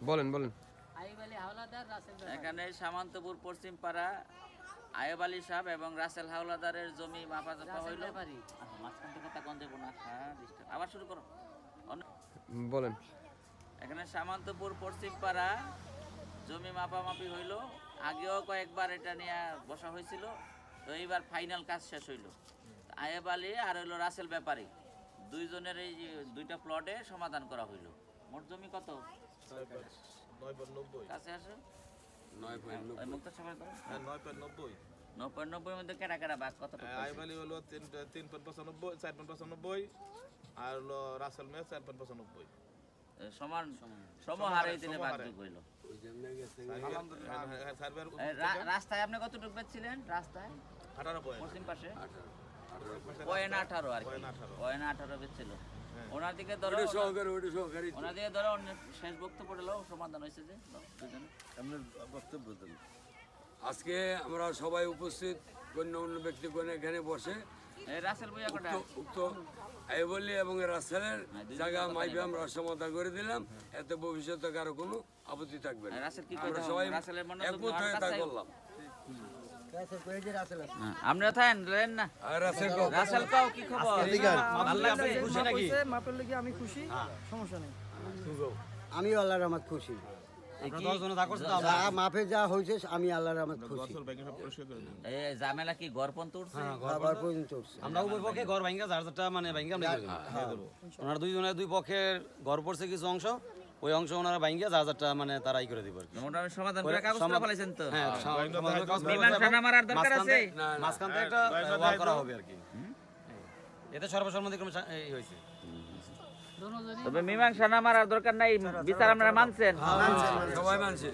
বলেন বলেন। এখানে সামন্তপুর পশ্চিম পাড়া আয়েব আলী সাহেব এবং রাসেল হাওলাদারের জমি মাপাজপা হইল। মাঝখান থেকে কথা কোন দেবো না, আবার শুরু করো। বলেন। এখানে সামন্তপুর পশ্চিম পাড়া জমি মাপামাপি হইল। আগেও কয়েকবার এটা নিয়ে বসা হয়েছিল, তো এইবার ফাইনাল কাজ শেষ হইল। আয়েব আলী আর হইল রাসেল ব্যাপারী দুইজনের এই দুইটা প্লটে সমাধান করা হইল। মোট জমি কত? কাছে আসো। 9.90 মধ্যে কেটা কেটা ভাগ কত? আয়েব আলী হলো 3.95, 4.95 আর হলো রাসেল মেয়ে 4.95। সমান সমহারে দিনে ভাগ হইল। রাস্তায় আপনি কতটুকু বেচছিলেন? রাস্তায় 18 পশ্চিম পাশে 18 আর কি, 18 বেচছিল। ওনার দিকে ধরো শেষ বক্তব্য সমাধান হয়েছে যে দুজনে বক্তব্য দেন। আজকে আমরা সবাই উপস্থিত গণ্যমান্য ব্যক্তিগণ এখানে বসে রাসেল ভাইয়া কোটা উক্ত আয়েব আলী এবং রাসেলের জায়গা মাইপে আমরা সমাধান করে দিলাম, এতে ভবিষ্যতে কারো কোনো আপত্তি থাকবে না। আমরা সবাই একমত হয়ে তা করলাম। আমরা থাকেন না রাসেল কাও কি খবর? খুশি নাকি? মাপের লাগি আমি খুশি, সমস্যা নেই। আমি আল্লাহর রহমত খুশি। মাপে যা হয়েছে আমি আল্লাহর রহমত খুশি। জামেলা কি ঘর পর্যন্ত উঠছে? আমরা উভয় পক্ষে ঘর ভাঙ্গা যার যারটা মানে ভাঙ্গা আমরা ওনার দুইজনের দুই পক্ষের ঘর পড়ছে কিছু অংশ, ওই অংশ ওনারা ভাঙ্গা যার যারটা মানে তারাই করে দিব। মোটামুটি সমাধান করে কাগজটা ফলাইছেন তো? হ্যাঁ, মীমাংসা নামার আর দরকার আছে। মাঝখান থেকে একটা ওয়ার করা হবে আর কি। এতে সর্বসম্মতিক্রমে এই হয়েছে। তবে মীমাংসা নামার আর দরকার নাই, বিচার আপনারা মানছেন? সবাই মানছে।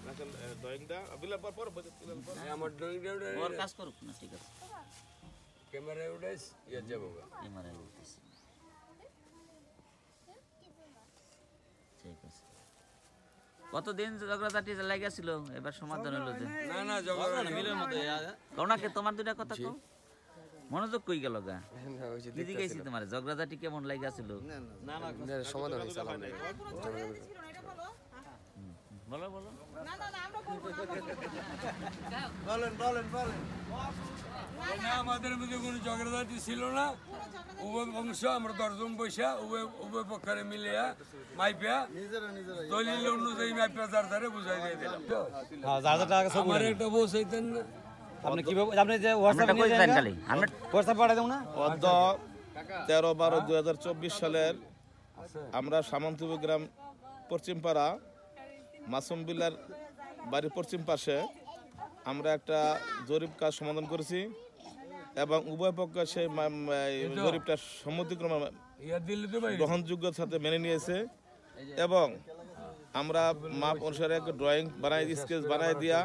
রাসেল ড্রয়িংটা বিলার পর আমার ড্রয়িংটা ওর কাজ করুক না, ঠিক আছে। ক্যামেরায় উঠাইস ইয়া যাবো ক্যামেরায় উঠতেছে, ঠিক আছে। কতদিন ঝগড়াঝাটি লাগিয়েছিল, এবার সমাধান হলো যে? না ঝগড়া মিলের মধ্যে কোনাকে তোমার দুটা কথা কও, মনোযোগ কই গেল গা? কি জিজ্ঞাসি তোমার ঝগড়াঝাটি কেমন লাগিয়েছিল? না সমাধান হয়েছে আলহামদুলিল্লাহ। বলো বলো। আমাদের মধ্যে কোনো ঝগড়াঝাটি ছিল না। উভয় বংশ আমরা 10 জন বৈশা উভয় পক্ষে মিলিয়া মাইপিয়া দলিল অনুযায়ী মাইপিয়া যার ধারে বুঝাই দিয়ে দিলাম। আমার একটা বউ চাইতেন না। আপনি কিভাবে আপনি যে হোয়াটসঅ্যাপ নিয়ে যান খালি আমরা হোয়াটসঅ্যাপ পাঠিয়ে দেব না? 13/12/2024 সালের আমরা সামন্তপুর গ্রাম পশ্চিম পাড়া মাসুম বিল্লার বাড়ির পশ্চিম পাশে আমরা একটা জরিপ কাজ সমাধান করেছি এবং উভয় পক্ষ সেই জরিপটা সম্মতিক্রমে গ্রহণযোগ্যতার সাথে মেনে নিয়েছে এবং আমরা মাপ অনুসারে একটা ড্রয়িং বানাই স্কেচ বানাই দিয়া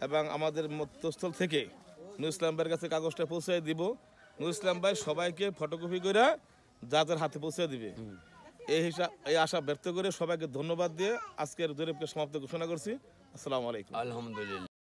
এবং আমাদের মধ্যস্থল থেকে নুর ইসলাম ভাইয়ের কাছে কাগজটা পৌঁছে দিব। নুর ইসলাম ভাই সবাইকে ফটোকপি করে যাদের হাতে পৌঁছে দিবে। এই আশা ব্যক্ত করে সবাইকে ধন্যবাদ দিয়ে আজকের জরিপকে সমাপ্ত ঘোষণা করছি। আসসালামু আলাইকুম। আলহামদুলিল্লাহ।